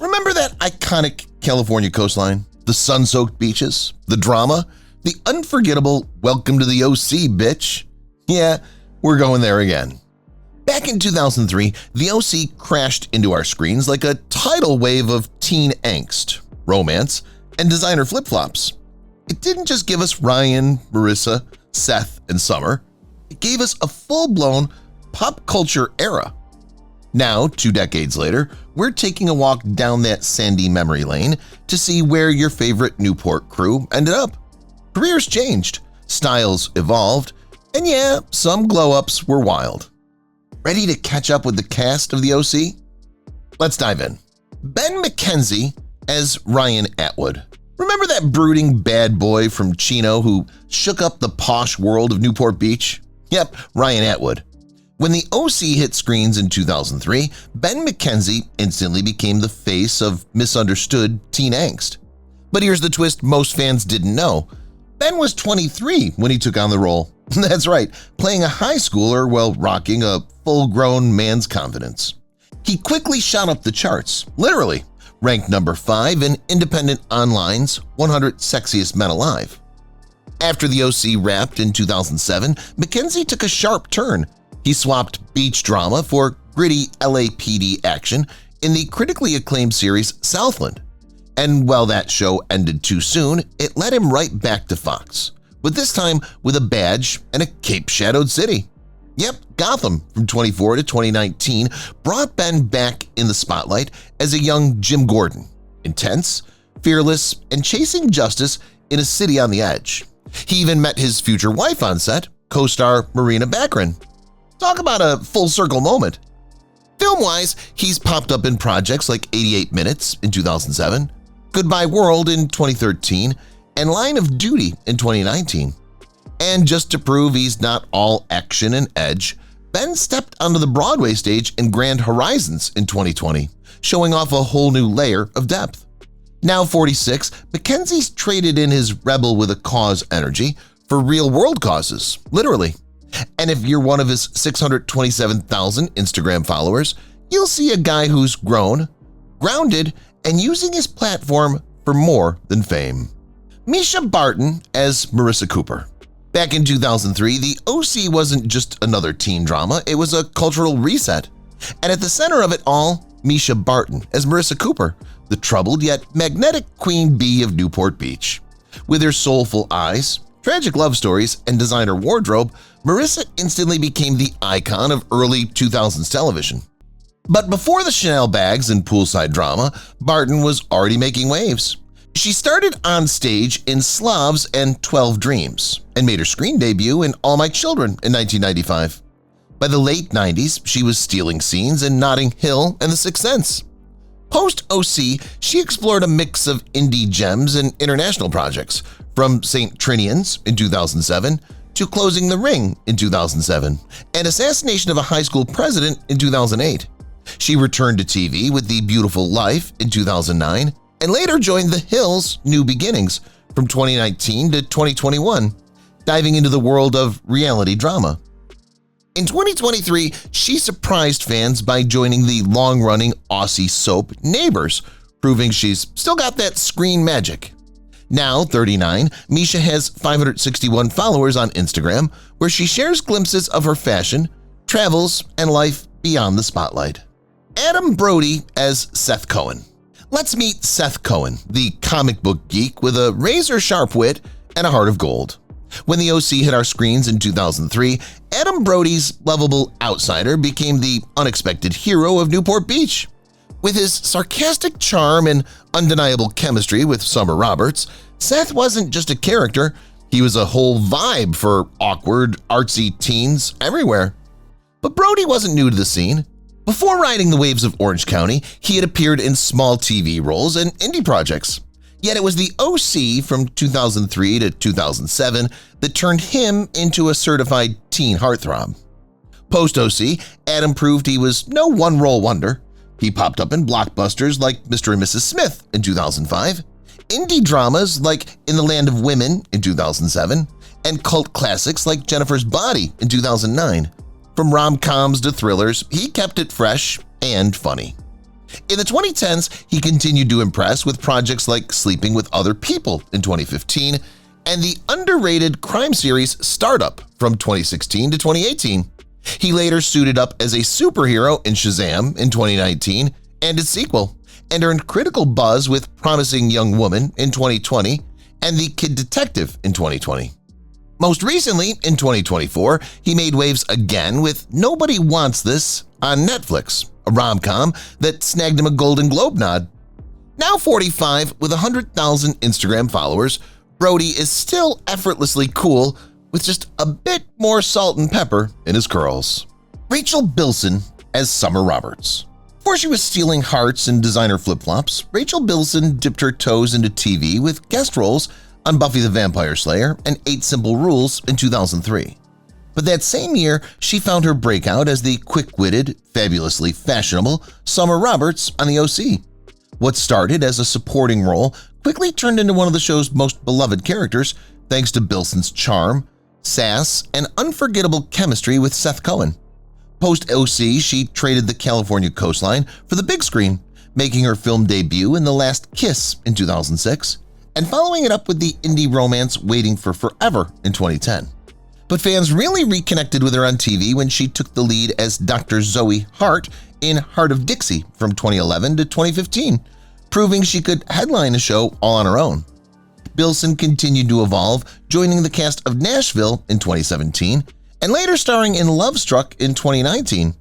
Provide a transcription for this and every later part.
Remember that iconic California coastline? The sun-soaked beaches? The drama? The unforgettable "Welcome to the OC, bitch"? Yeah, we're going there again. Back in 2003, the OC crashed into our screens like a tidal wave of teen angst, romance, and designer flip-flops. It didn't just give us Ryan, Marissa, Seth, and Summer. It gave us a full-blown pop culture era. Now, 2 decades later, we're taking a walk down that sandy memory lane to see where your favorite Newport crew ended up. Careers changed, styles evolved, and yeah, some glow-ups were wild. Ready to catch up with the cast of the OC? Let's dive in. Ben McKenzie as Ryan Atwood. Remember that brooding bad boy from Chino who shook up the posh world of Newport Beach? Yep, Ryan Atwood. When the OC hit screens in 2003, Ben McKenzie instantly became the face of misunderstood teen angst. But here's the twist most fans didn't know. Ben was 23 when he took on the role. That's right, playing a high schooler while rocking a full-grown man's confidence. He quickly shot up the charts, literally, ranked number 5 in Independent Online's 100 Sexiest Men Alive. After the OC wrapped in 2007, McKenzie took a sharp turn. He swapped beach drama for gritty LAPD action in the critically acclaimed series Southland. And while that show ended too soon, it led him right back to Fox, but this time with a badge and a cape-shadowed city. Yep, Gotham from 24 to 2019 brought Ben back in the spotlight as a young Jim Gordon, intense, fearless, and chasing justice in a city on the edge. He even met his future wife on set, co-star Marina Baccarin. Talk about a full-circle moment. Film-wise, he's popped up in projects like 88 Minutes in 2007, Goodbye World in 2013, and Line of Duty in 2019. And just to prove he's not all action and edge, Ben stepped onto the Broadway stage in Grand Horizons in 2020, showing off a whole new layer of depth. Now 46, McKenzie's traded in his rebel with a cause energy for real-world causes, literally. And if you're one of his 627,000 Instagram followers, you'll see a guy who's grown, grounded, and using his platform for more than fame. Misha Barton as Marissa Cooper. Back in 2003, the OC wasn't just another teen drama, it was a cultural reset. And at the center of it all, Misha Barton as Marissa Cooper, the troubled yet magnetic queen bee of Newport Beach. With her soulful eyes, tragic love stories, and designer wardrobe, Marissa instantly became the icon of early 2000s television. But before the Chanel bags and poolside drama, Barton was already making waves. She started on stage in Slavs and 12 Dreams and made her screen debut in All My Children in 1995. By the late 90s, she was stealing scenes in Notting Hill and The Sixth Sense. Post-OC, she explored a mix of indie gems and international projects, from St. Trinian's in 2007 to Closing the Ring in 2007 and Assassination of a High School President in 2008. She returned to TV with The Beautiful Life in 2009 and later joined The Hills' New Beginnings from 2019 to 2021, diving into the world of reality drama. In 2023, she surprised fans by joining the long-running Aussie soap Neighbours, proving she's still got that screen magic. Now 39, Misha has 561 followers on Instagram, where she shares glimpses of her fashion, travels, and life beyond the spotlight. Adam Brody as Seth Cohen. Let's meet Seth Cohen, the comic book geek with a razor-sharp wit and a heart of gold. When the OC hit our screens in 2003, Adam Brody's lovable outsider became the unexpected hero of Newport Beach. With his sarcastic charm and undeniable chemistry with Summer Roberts, Seth wasn't just a character, he was a whole vibe for awkward, artsy teens everywhere. But Brody wasn't new to the scene. Before riding the waves of Orange County, he had appeared in small TV roles and indie projects. Yet it was the OC from 2003 to 2007 that turned him into a certified teen heartthrob. Post-OC, Adam proved he was no one-role wonder. He popped up in blockbusters like Mr. and Mrs. Smith in 2005, indie dramas like In the Land of Women in 2007, and cult classics like Jennifer's Body in 2009. From rom-coms to thrillers, he kept it fresh and funny. In the 2010s, he continued to impress with projects like Sleeping with Other People in 2015 and the underrated crime series Startup from 2016 to 2018. He later suited up as a superhero in Shazam in 2019 and its sequel, and earned critical buzz with Promising Young Woman in 2020 and The Kid Detective in 2020. Most recently, in 2024, he made waves again with Nobody Wants This on Netflix, a rom-com that snagged him a Golden Globe nod. Now 45 with 100,000 Instagram followers, Brody is still effortlessly cool with just a bit more salt and pepper in his curls. Rachel Bilson as Summer Roberts. Before she was stealing hearts and designer flip-flops, Rachel Bilson dipped her toes into TV with guest roles on Buffy the Vampire Slayer and 8 Simple Rules in 2003. But that same year, she found her breakout as the quick-witted, fabulously fashionable Summer Roberts on the OC. What started as a supporting role quickly turned into one of the show's most beloved characters thanks to Bilson's charm, sass, and unforgettable chemistry with Seth Cohen. Post-OC, she traded the California coastline for the big screen, making her film debut in The Last Kiss in 2006, and following it up with the indie romance Waiting for Forever in 2010. But fans really reconnected with her on TV when she took the lead as Dr. Zoe Hart in Heart of Dixie from 2011 to 2015, proving she could headline a show all on her own. Bilson continued to evolve, joining the cast of Nashville in 2017 and later starring in Love Struck in 2019.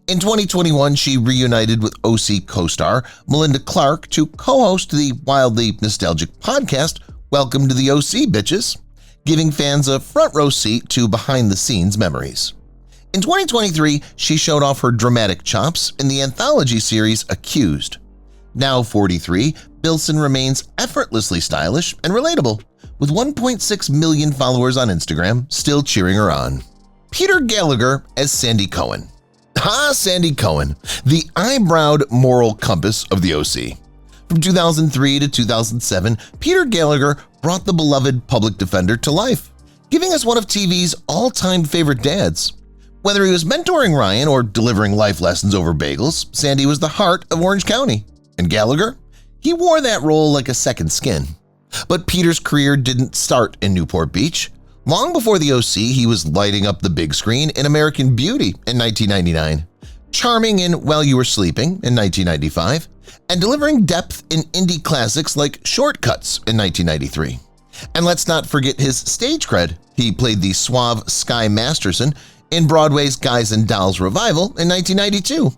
In 2021, she reunited with OC co-star Melinda Clark to co-host the wildly nostalgic podcast Welcome to the OC, Bitches, giving fans a front-row seat to behind-the-scenes memories. In 2023, she showed off her dramatic chops in the anthology series Accused. Now 43, Bilson remains effortlessly stylish and relatable, with 1.6 million followers on Instagram still cheering her on. Peter Gallagher as Sandy Cohen. Sandy Cohen, the eyebrowed moral compass of the OC. From 2003 to 2007, Peter Gallagher brought the beloved public defender to life, giving us one of TV's all-time favorite dads. Whether he was mentoring Ryan or delivering life lessons over bagels, Sandy was the heart of Orange County. And Gallagher? He wore that role like a second skin. But Peter's career didn't start in Newport Beach. Long before the OC, he was lighting up the big screen in American Beauty in 1999, charming in While You Were Sleeping in 1995, and delivering depth in indie classics like Shortcuts in 1993. And let's not forget his stage cred. He played the suave Sky Masterson in Broadway's Guys and Dolls revival in 1992.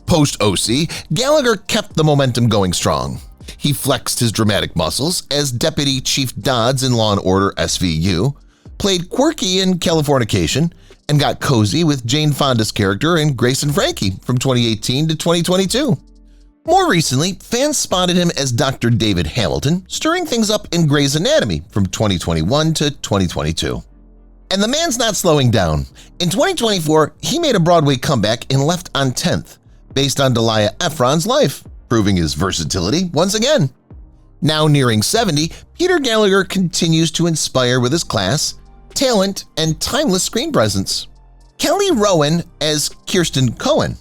Post-OC, Gallagher kept the momentum going strong. He flexed his dramatic muscles as Deputy Chief Dodds in Law & Order SVU, played quirky in Californication, and got cozy with Jane Fonda's character in Grace and Frankie from 2018 to 2022. More recently, fans spotted him as Dr. David Hamilton, stirring things up in Grey's Anatomy from 2021 to 2022. And the man's not slowing down. In 2024, he made a Broadway comeback in Left on 10th, based on Delia Ephron's life, proving his versatility once again. Now nearing 70, Peter Gallagher continues to inspire with his class, talent, and timeless screen presence. Kelly Rowan as Kirsten Cohen.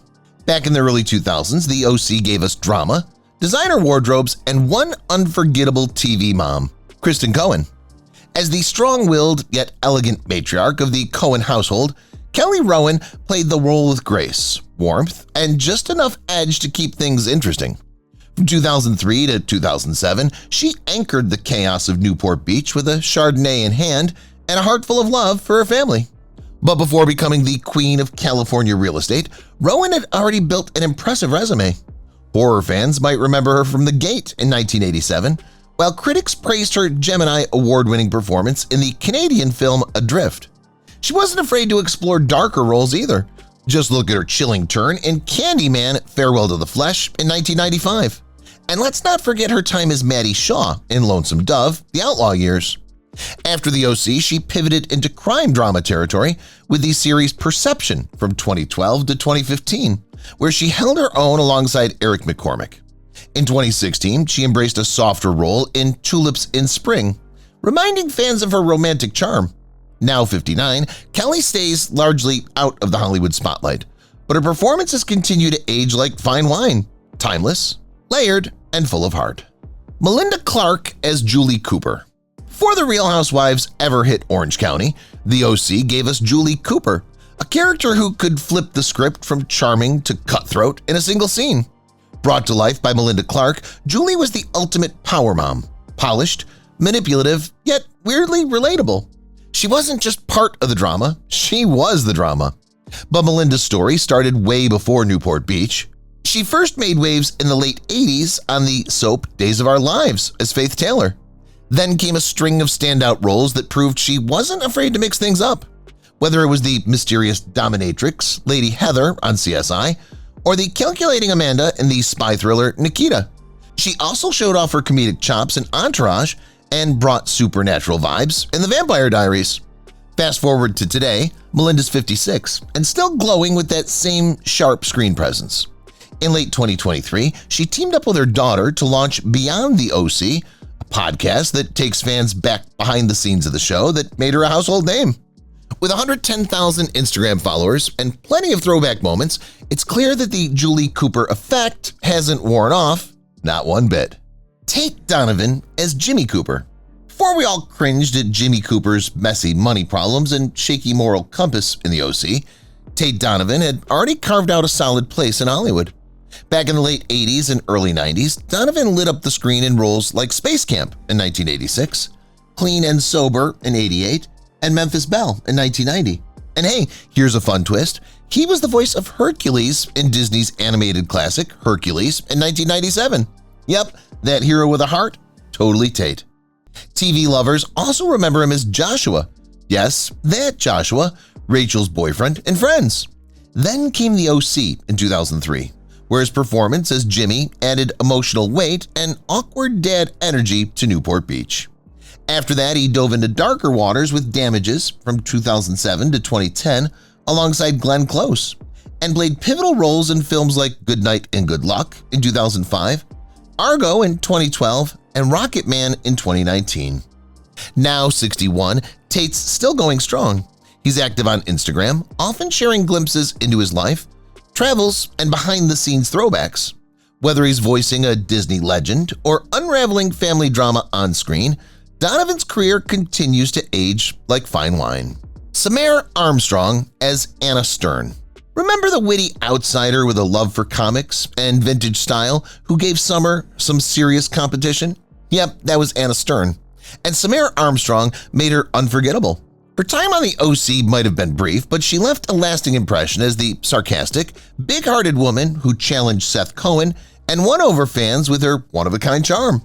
Back in the early 2000s, the OC gave us drama, designer wardrobes, and one unforgettable TV mom, Kristen Cohen. As the strong-willed yet elegant matriarch of the Cohen household, Kelly Rowan played the role with grace, warmth, and just enough edge to keep things interesting. From 2003 to 2007, she anchored the chaos of Newport Beach with a Chardonnay in hand and a heart full of love for her family. But before becoming the queen of California real estate, Rowan had already built an impressive resume. Horror fans might remember her from The Gate in 1987, while critics praised her Gemini award-winning performance in the Canadian film Adrift. She wasn't afraid to explore darker roles either. Just look at her chilling turn in Candyman Farewell to the Flesh in 1995. And let's not forget her time as Maddie Shaw in Lonesome Dove, The Outlaw Years. After the OC, she pivoted into crime drama territory with the series Perception from 2012 to 2015, where she held her own alongside Eric McCormick. In 2016, she embraced a softer role in Tulips in Spring, reminding fans of her romantic charm. Now 59, Kelly stays largely out of the Hollywood spotlight, but her performances continue to age like fine wine. timeless, layered, and full of heart. Melinda Clarke as Julie Cooper. Before the Real Housewives ever hit Orange County, the OC gave us Julie Cooper, a character who could flip the script from charming to cutthroat in a single scene. Brought to life by Melinda Clarke, Julie was the ultimate power mom, polished, manipulative, yet weirdly relatable. She wasn't just part of the drama, she was the drama. But Melinda's story started way before Newport Beach. She first made waves in the late 80s on the soap Days of Our Lives as Faith Taylor. Then came a string of standout roles that proved she wasn't afraid to mix things up. Whether it was the mysterious dominatrix Lady Heather on CSI or the calculating Amanda in the spy thriller Nikita. She also showed off her comedic chops in Entourage and brought supernatural vibes in The Vampire Diaries. Fast forward to today, Melinda's 56 and still glowing with that same sharp screen presence. In late 2023, she teamed up with her daughter to launch Beyond the OC, a podcast that takes fans back behind the scenes of the show that made her a household name. With 110,000 Instagram followers and plenty of throwback moments, it's clear that the Julie Cooper effect hasn't worn off, not one bit. Tate Donovan as Jimmy Cooper. Before we all cringed at Jimmy Cooper's messy money problems and shaky moral compass in the OC, Tate Donovan had already carved out a solid place in Hollywood. Back in the late 80s and early 90s, Donovan lit up the screen in roles like Space Camp in 1986, Clean and Sober in '88, and Memphis Belle in 1990. And hey, here's a fun twist. He was the voice of Hercules in Disney's animated classic Hercules in 1997. Yep, that hero with a heart, totally Tate. TV lovers also remember him as Joshua. Yes, that Joshua, Rachel's boyfriend in Friends. Then came the OC in 2003, where his performance as Jimmy added emotional weight and awkward dad energy to Newport Beach. After that, he dove into darker waters with Damages from 2007 to 2010 alongside Glenn Close, and played pivotal roles in films like Good Night and Good Luck in 2005, Argo in 2012, and Rocket Man in 2019. Now 61, Tate's still going strong. He's active on Instagram, often sharing glimpses into his life, travels, and behind-the-scenes throwbacks. Whether he's voicing a Disney legend or unraveling family drama on screen, Donovan's career continues to age like fine wine. Samaire Armstrong as Anna Stern. Remember the witty outsider with a love for comics and vintage style who gave Summer some serious competition? Yep, that was Anna Stern. And Samaire Armstrong made her unforgettable. Her time on the OC might have been brief, but she left a lasting impression as the sarcastic, big-hearted woman who challenged Seth Cohen and won over fans with her one-of-a-kind charm.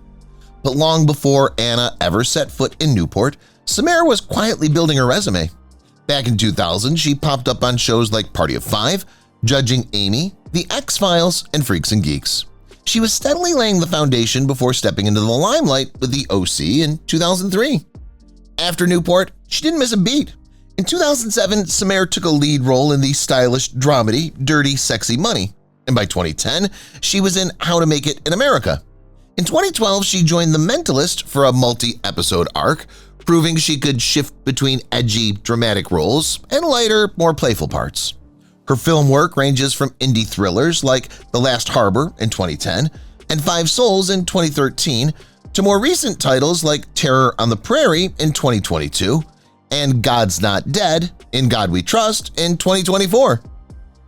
But long before Anna ever set foot in Newport, Samaire was quietly building her resume. Back in 2000, she popped up on shows like Party of Five, Judging Amy, The X-Files, and Freaks and Geeks. She was steadily laying the foundation before stepping into the limelight with the OC in 2003. After Newport, she didn't miss a beat. In 2007, Samaire took a lead role in the stylish dramedy Dirty Sexy Money, and by 2010, she was in How to Make It in America. In 2012, she joined The Mentalist for a multi-episode arc, proving she could shift between edgy, dramatic roles and lighter, more playful parts. Her film work ranges from indie thrillers like The Last Harbor in 2010 and Five Souls in 2013 to more recent titles like Terror on the Prairie in 2022 and God's Not Dead, In God We Trust in 2024.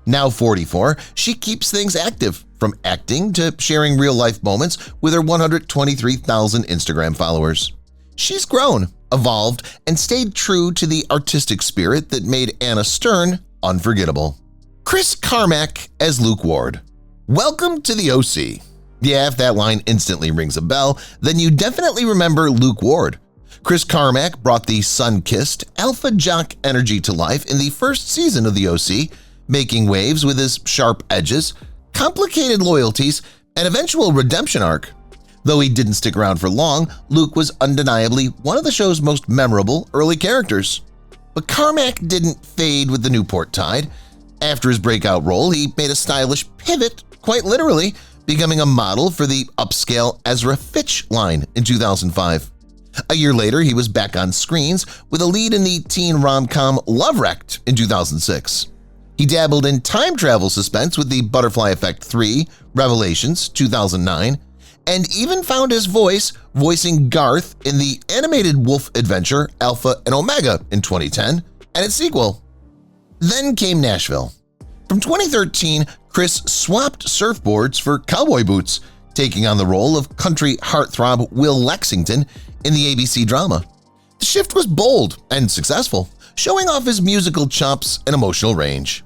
Now 44, she keeps things active, from acting to sharing real-life moments with her 123,000 Instagram followers. She's grown, evolved, and stayed true to the artistic spirit that made Anna Stern unforgettable. Chris Carmack as Luke Ward. Welcome to the OC. Yeah, if that line instantly rings a bell, then you definitely remember Luke Ward. Chris Carmack brought the sun-kissed, alpha jock energy to life in the first season of the OC, making waves with his sharp edges, complicated loyalties, and eventual redemption arc. Though he didn't stick around for long, Luke was undeniably one of the show's most memorable early characters. But Carmack didn't fade with the Newport tide. After his breakout role, he made a stylish pivot, quite literally, becoming a model for the upscale Ezra Fitch line in 2005. A year later, he was back on screens with a lead in the teen rom-com Love Wrecked in 2006. He dabbled in time travel suspense with the Butterfly Effect 3, Revelations, 2009, and even found his voice voicing Garth in the animated wolf adventure Alpha and Omega in 2010 and its sequel. Then came Nashville. From 2013, Chris swapped surfboards for cowboy boots, taking on the role of country heartthrob Will Lexington in the ABC drama. The shift was bold and successful, showing off his musical chops and emotional range.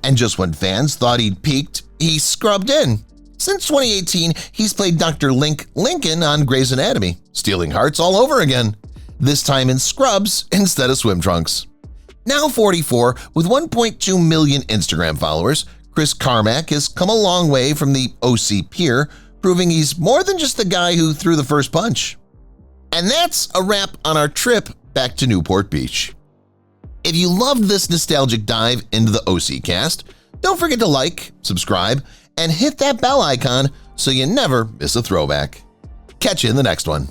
And just when fans thought he'd peaked, he scrubbed in. Since 2018, he's played Dr. Lincoln on Grey's Anatomy, stealing hearts all over again, this time in scrubs instead of swim trunks. Now 44, with 1.2 million Instagram followers, Chris Carmack has come a long way from the OC peer, proving he's more than just the guy who threw the first punch. And that's a wrap on our trip back to Newport Beach. If you loved this nostalgic dive into the OC cast, don't forget to like, subscribe, and hit that bell icon so you never miss a throwback. Catch you in the next one.